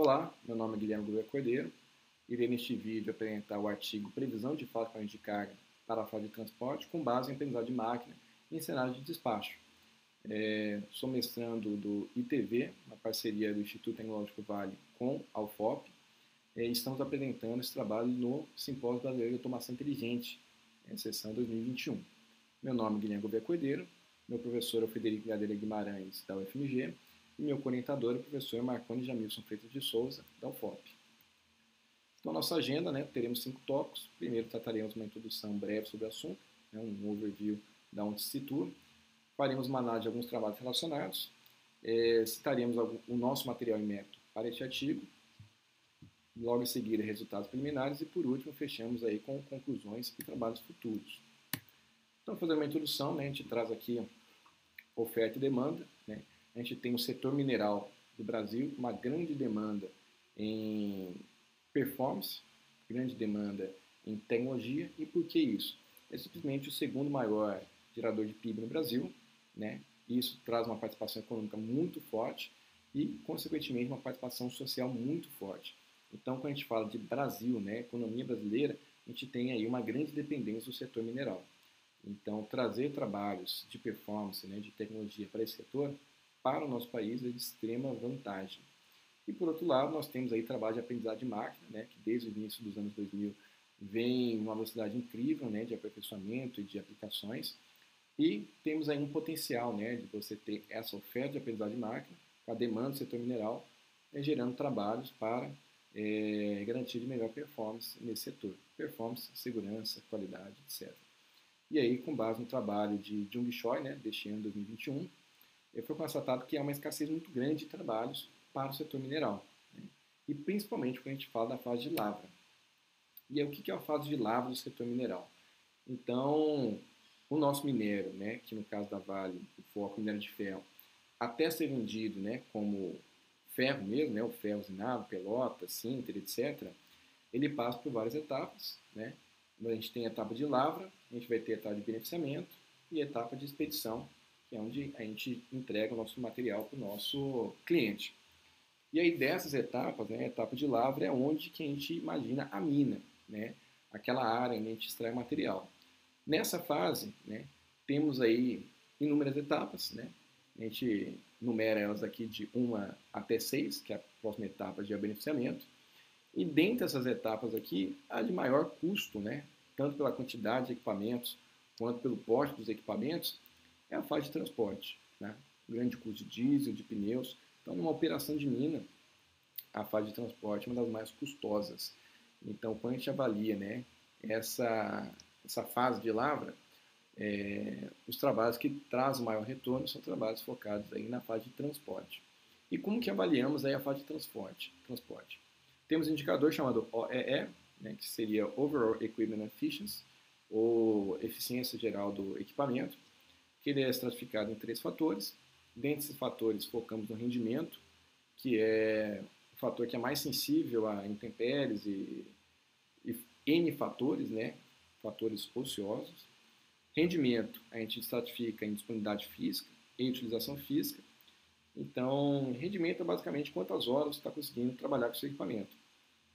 Olá, meu nome é Guilherme Gouveia Cordeiro. Irei neste vídeo apresentar o artigo Previsão de falta de carga para a frota de transporte com base em aprendizado de máquina em cenário de despacho. Sou mestrando do ITV, uma parceria do Instituto Tecnológico Vale com a UFOP. Estamos apresentando esse trabalho no Simpósio Brasileiro de Automação Inteligente, sessão 2021. Meu nome é Guilherme Gouveia Cordeiro, meu professor é o Frederico Gadeira Guimarães, da UFMG, e meu orientador é o professor Marconi Jamilson Freitas de Souza, da UFOP. Então, a nossa agenda, teremos 5 tópicos. Primeiro, trataremos uma introdução breve sobre o assunto, um overview da onde se situa. Faremos uma análise de alguns trabalhos relacionados. Citaremos o nosso material e método para este artigo. Logo em seguida, resultados preliminares. E, por último, fechamos aí com conclusões e trabalhos futuros. Então, fazer uma introdução, a gente traz aqui oferta e demanda. A gente tem o setor mineral do Brasil, uma grande demanda em performance, grande demanda em tecnologia. E por que isso? É simplesmente o segundo maior gerador de PIB no Brasil, e isso traz uma participação econômica muito forte e, consequentemente, uma participação social muito forte. Então, quando a gente fala de Brasil, economia brasileira, a gente tem aí uma grande dependência do setor mineral. Então, trazer trabalhos de performance, de tecnologia para esse setor, para o nosso país, é de extrema vantagem. E, por outro lado, nós temos aí trabalho de aprendizado de máquina, que desde o início dos anos 2000 vem uma velocidade incrível, de aperfeiçoamento e de aplicações. E temos aí um potencial, de você ter essa oferta de aprendizado de máquina, com a demanda do setor mineral, gerando trabalhos para garantir de melhor performance nesse setor. Performance, segurança, qualidade, etc. E aí, com base no trabalho de Jung Choi, deste ano 2021, foi constatado que há uma escassez muito grande de trabalhos para o setor mineral, e principalmente quando a gente fala da fase de lavra. E aí, o que é a fase de lavra do setor mineral? Então, o nosso minério, que no caso da Vale, o foco minério de ferro, até ser vendido como ferro mesmo, o ferro usinado, pelota, sinter, etc., ele passa por várias etapas. A gente tem a etapa de lavra, a gente vai ter a etapa de beneficiamento e a etapa de expedição, que é onde a gente entrega o nosso material para o nosso cliente. E aí dessas etapas, a etapa de lavra é onde que a gente imagina a mina, aquela área onde a gente extrai o material. Nessa fase, temos aí inúmeras etapas, a gente numera elas aqui de 1 até 6, que é a próxima etapa de beneficiamento. E dentre essas etapas aqui, a de maior custo, tanto pela quantidade de equipamentos quanto pelo porte dos equipamentos, é a fase de transporte. Grande custo de diesel, de pneus. Então, numa operação de mina, a fase de transporte é uma das mais custosas. Então, quando a gente avalia essa fase de lavra, os trabalhos que trazem maior retorno são trabalhos focados aí na fase de transporte. E como que avaliamos aí a fase de transporte? Temos um indicador chamado OEE, que seria Overall Equipment Efficiency, ou eficiência geral do equipamento, que ele é estratificado em 3 fatores. Dentre esses fatores, focamos no rendimento, que é o fator que é mais sensível a intempéries e N fatores, fatores ociosos. Rendimento, a gente estratifica em disponibilidade física e utilização física. Então, rendimento é basicamente quantas horas você está conseguindo trabalhar com o seu equipamento.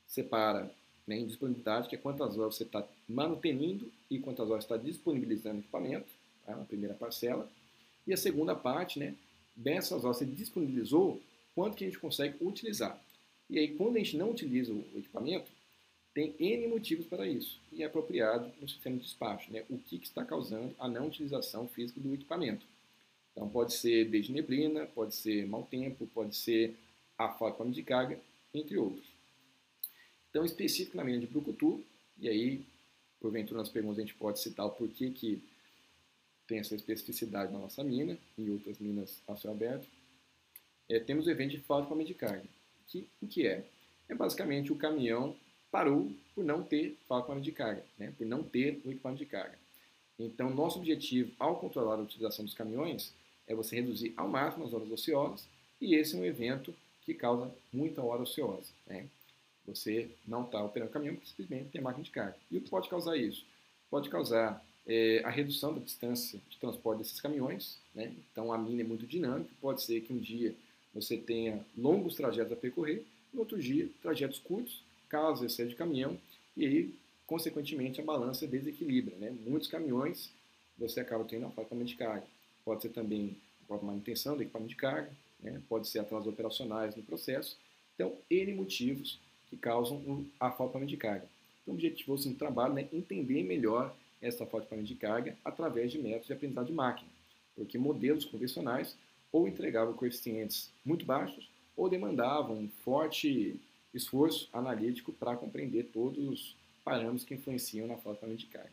Separa em disponibilidade, que é quantas horas você está manutenindo e quantas horas você está disponibilizando o equipamento, a primeira parcela. E a segunda parte, dessas horas você disponibilizou, quanto que a gente consegue utilizar. E aí, quando a gente não utiliza o equipamento, tem N motivos para isso, e é apropriado no sistema de despacho, o que está causando a não utilização física do equipamento. Então, pode ser desde neblina, pode ser mau tempo, pode ser a falta de carga, entre outros. Então, específico na mina de Brucutu, e aí, porventura nas perguntas a gente pode citar o porquê que tem essa especificidade na nossa mina, e outras minas a céu aberto. Temos o evento de falta de carga. O que é? É basicamente o caminhão parou por não ter falta de carga, por não ter o equipamento de carga. Então, nosso objetivo ao controlar a utilização dos caminhões é você reduzir ao máximo as horas ociosas, e esse é um evento que causa muita hora ociosa. Você não está operando o caminhão porque simplesmente tem máquina de carga. E o que pode causar isso? Pode causar a redução da distância de transporte desses caminhões. Então, a mina é muito dinâmica, pode ser que um dia você tenha longos trajetos a percorrer, No outro dia, trajetos curtos, caso exceda de caminhão, e aí, consequentemente, a balança desequilibra, né? Muitos caminhões, você acaba tendo a falta de carga. Pode ser também a própria manutenção do equipamento de carga, né? Pode ser atrasos operacionais no processo. Então, N motivos que causam a falta de carga. Então, o objetivo do trabalho é entender melhor essa falta de carga através de métodos de aprendizado de máquina, porque modelos convencionais ou entregavam coeficientes muito baixos ou demandavam um forte esforço analítico para compreender todos os parâmetros que influenciam na falta de carga.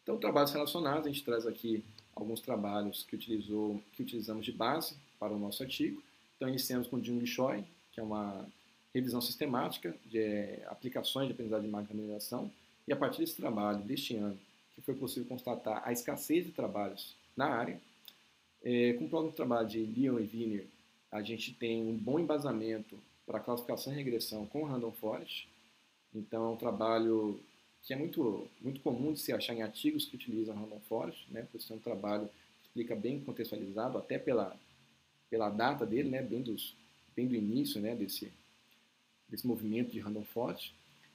Então, trabalhos relacionados, a gente traz aqui alguns trabalhos que utilizamos de base para o nosso artigo. Então, iniciamos com Jung Choi, que é uma revisão sistemática de aplicações de aprendizagem de máquina de mineração, e a partir desse trabalho, deste ano, que foi possível constatar a escassez de trabalhos na área, com o próprio trabalho de Leon e Wiener, a gente tem um bom embasamento para classificação e regressão com Random Forest. Então, é um trabalho que é muito comum de se achar em artigos que utilizam Random Forest, né, por ser um trabalho que explica bem contextualizado, até pela data dele, né, bem do início, né, desse movimento de Random Forest.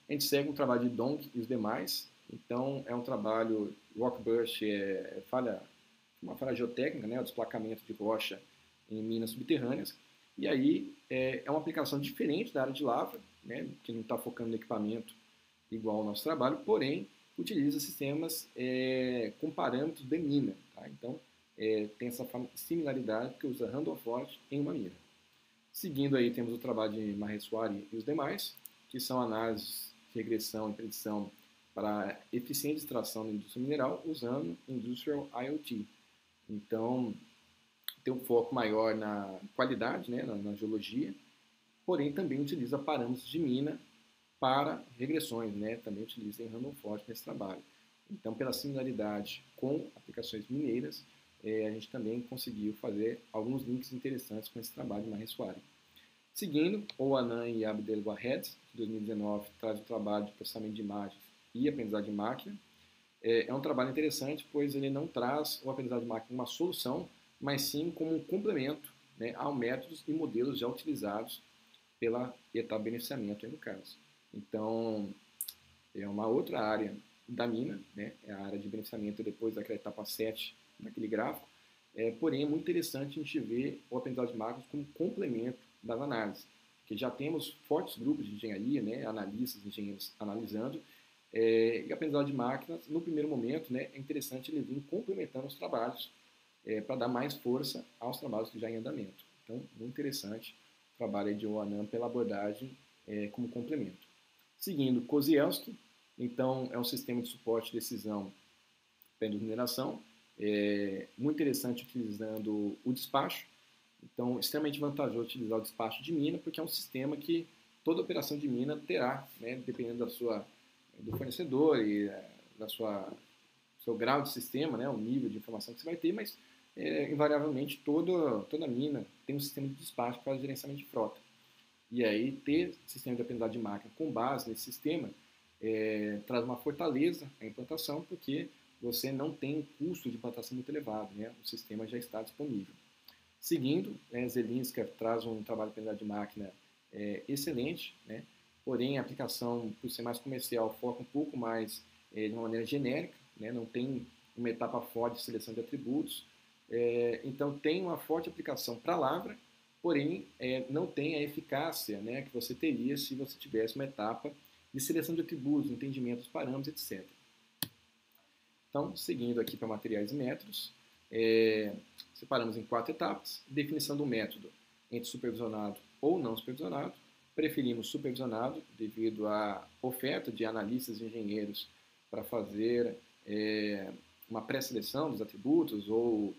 A gente segue um trabalho de Dong e os demais. Então, é um trabalho, Rockburst uma falha geotécnica, né, o desplacamento de rocha em minas subterrâneas. E aí é uma aplicação diferente da área de lavra, né, que não está focando no equipamento igual ao nosso trabalho, porém utiliza sistemas com parâmetros de mina. Tá? Então, tem essa similaridade porque usa Random Forest em uma mina. Seguindo aí, temos o trabalho de Maheswari e os demais, que são análises de regressão e predição para eficiente extração da indústria mineral usando Industrial IoT. Então, tem um foco maior na qualidade, né, na geologia, porém também utiliza parâmetros de mina para regressões, né, também utiliza em Random Forest nesse trabalho. Então, pela similaridade com aplicações mineiras, a gente também conseguiu fazer alguns links interessantes com esse trabalho de Maheswari. Seguindo, o Anand e Abdel Wahed, de 2019, traz o trabalho de processamento de imagens e aprendizagem de máquina. É um trabalho interessante, pois ele não traz o aprendizado de máquina como uma solução, mas sim como um complemento, né, a métodos e modelos já utilizados pela etapa de beneficiamento, no caso. Então, é uma outra área da mina, né, é a área de beneficiamento depois daquela etapa 7 naquele gráfico, porém é muito interessante a gente ver o aprendizado de máquinas como complemento das análises, porque já temos fortes grupos de engenharia, né, analistas, engenheiros analisando, e a aprendizado de máquinas, no primeiro momento, né, é interessante ele vir complementando os trabalhos para dar mais força aos trabalhos que já em andamento. Então, muito interessante o trabalho de Anand pela abordagem como complemento. Seguindo, Kozielski, então é um sistema de suporte de decisão para a mineração, muito interessante utilizando o despacho. Então, extremamente vantajoso utilizar o despacho de mina, porque é um sistema que toda operação de mina terá, né, dependendo do fornecedor e seu grau de sistema, né, o nível de informação que você vai ter, mas invariavelmente toda mina tem um sistema de despacho para gerenciamento de frota. E aí ter sistema de aprendizagem de máquina com base nesse sistema traz uma fortaleza à implantação, porque você não tem um custo de implantação muito elevado, né? O sistema já está disponível. Seguindo, Zelinska traz um trabalho de aprendizagem de máquina excelente, né? Porém a aplicação, por ser mais comercial, foca um pouco mais de uma maneira genérica, né? Não tem uma etapa forte de seleção de atributos, então tem uma forte aplicação para a lavra, porém não tem a eficácia, né, que você teria se você tivesse uma etapa de seleção de atributos, entendimento dos parâmetros, etc. Então, seguindo aqui para materiais e métodos, separamos em 4 etapas: definição do método entre supervisionado ou não supervisionado. Preferimos supervisionado devido à oferta de analistas e engenheiros para fazer uma pré-seleção dos atributos ou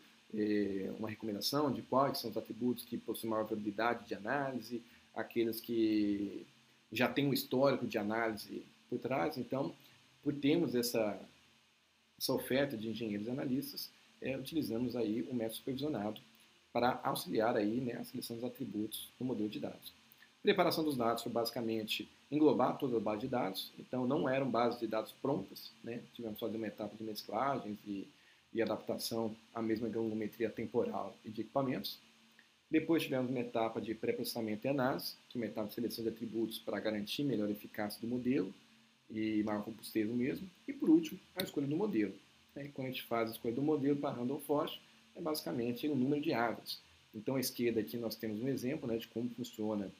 uma recomendação de quais são os atributos que possuem maior probabilidade de análise, aqueles que já têm um histórico de análise por trás. Então, por termos essa oferta de engenheiros e analistas, utilizamos aí o método supervisionado para auxiliar aí, né, a seleção dos atributos no modelo de dados. Preparação dos dados foi basicamente englobar toda a base de dados, então não eram bases de dados prontas, né? Tivemos que fazer uma etapa de mesclagens e adaptação à mesma granulometria temporal e de equipamentos. Depois tivemos uma etapa de pré-processamento e análise, que é uma etapa de seleção de atributos para garantir melhor eficácia do modelo e maior robustez do mesmo. E por último, a escolha do modelo. Quando a gente faz a escolha do modelo para Random Forest, é basicamente o número de árvores. Então, à esquerda aqui nós temos um exemplo, né, de como funciona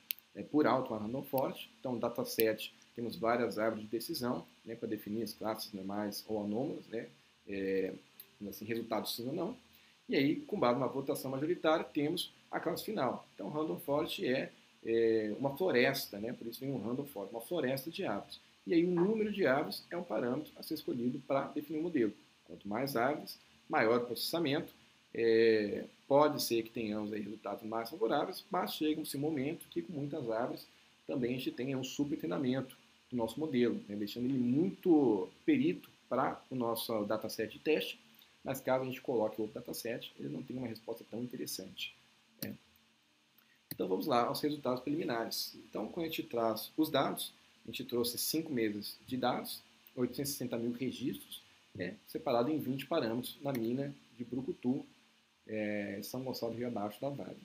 por alto a Random Forest. Então, no dataset temos várias árvores de decisão, né, para definir as classes normais ou anômalas, né, assim, resultados sim ou não. E aí, com base na votação majoritária, temos a classe final. Então, Random Forest é uma floresta, né, por isso vem um Random Forest, uma floresta de árvores. E aí, o número de árvores é um parâmetro a ser escolhido para definir o modelo. Quanto mais árvores, maior o processamento. Pode ser que tenhamos aí resultados mais favoráveis, mas chega-se um momento que, com muitas árvores, também a gente tenha um super treinamento do nosso modelo, né, deixando ele muito perito para o nosso dataset de teste, mas caso a gente coloque outro dataset, ele não tem uma resposta tão interessante. Né? Então vamos lá aos resultados preliminares. Então, quando a gente traz os dados, a gente trouxe 5 meses de dados, 860 mil registros, separado em 20 parâmetros na mina de Brucutu, São Gonçalo do Rio Abaixo da Vale.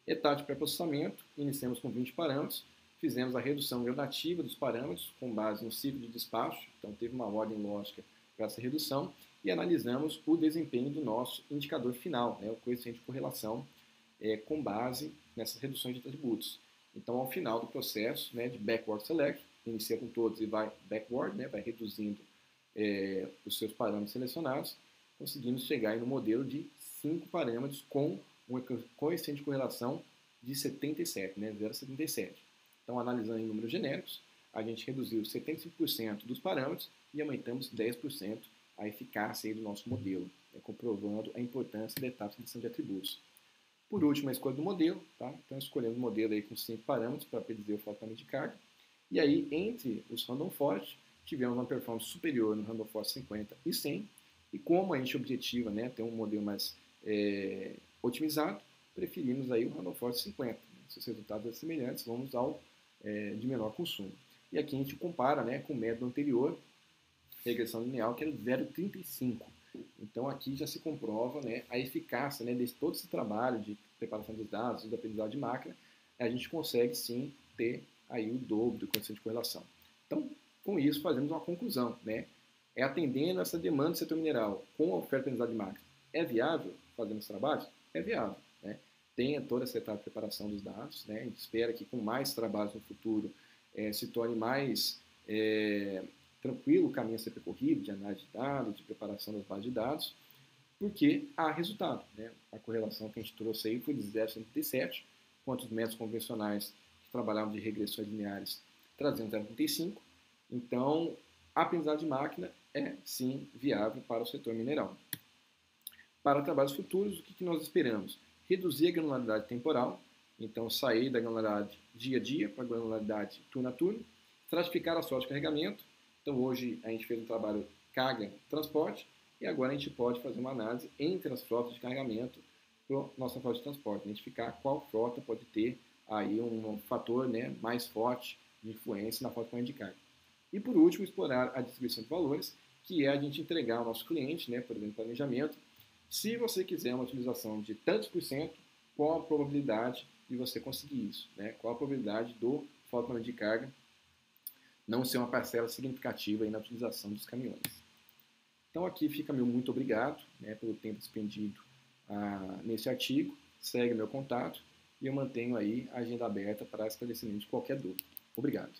Etapa de pré-processamento, iniciamos com 20 parâmetros, fizemos a redução gradativa dos parâmetros com base no ciclo de despacho, então teve uma ordem lógica para essa redução, e analisamos o desempenho do nosso indicador final, o coeficiente de correlação, com base nessas reduções de atributos. Então, ao final do processo de backward select, inicia com todos e vai backward, vai reduzindo os seus parâmetros selecionados, conseguimos chegar no modelo de 5 parâmetros com um coeficiente de correlação de 77, 0,77. Então, analisando em números genéricos, a gente reduziu 75% dos parâmetros e aumentamos 10% a eficácia do nosso modelo, comprovando a importância da etapa de seleção de atributos. Por último, a escolha do modelo. Tá? Então, escolhemos um modelo aí com 5 parâmetros para predizer o fatamento de carga. E aí, entre os Random Forest, tivemos uma performance superior no Random Forest 50 e 100. E como a gente objetiva ter um modelo mais otimizado, preferimos aí o Random Forest 50. Se os resultados são semelhantes, vamos ao de menor consumo. E aqui a gente compara com o método anterior, regressão linear, que era de 0,35. Então aqui já se comprova a eficácia de todo esse trabalho de preparação dos dados, da aprendizagem de máquina, a gente consegue sim ter aí o dobro do coeficiente de correlação. Então, com isso, fazemos uma conclusão. Atendendo essa demanda do setor mineral com a oferta de aprendizagem de máquina, é viável fazer esse trabalho? É viável. Tenha toda essa etapa de preparação dos dados. A gente espera que com mais trabalhos no futuro se torne mais tranquilo o caminho a ser percorrido de análise de dados, de preparação das bases de dados, porque há resultado. A correlação que a gente trouxe aí foi de 0,77, enquanto os métodos convencionais que trabalhavam de regressões lineares trazendo 0,35. Então, a aprendizagem de máquina é, sim, viável para o setor mineral. Para trabalhos futuros, o que nós esperamos? Reduzir a granularidade temporal, então sair da granularidade dia a dia para a granularidade turno a turno, estratificar a sorte de carregamento. Então hoje a gente fez um trabalho carga-transporte e agora a gente pode fazer uma análise entre as frotas de carregamento para nossa frota de transporte, identificar qual frota pode ter aí um fator mais forte de influência na frota de carga. E por último, explorar a distribuição de valores, que é a gente entregar ao nosso cliente, por exemplo, planejamento, se você quiser uma utilização de tantos por cento, qual a probabilidade de você conseguir isso? Qual a probabilidade do frota de carga não ser uma parcela significativa aí na utilização dos caminhões? Então aqui fica meu muito obrigado pelo tempo despendido nesse artigo, segue meu contato e eu mantenho aí a agenda aberta para esclarecimento de qualquer dúvida. Obrigado.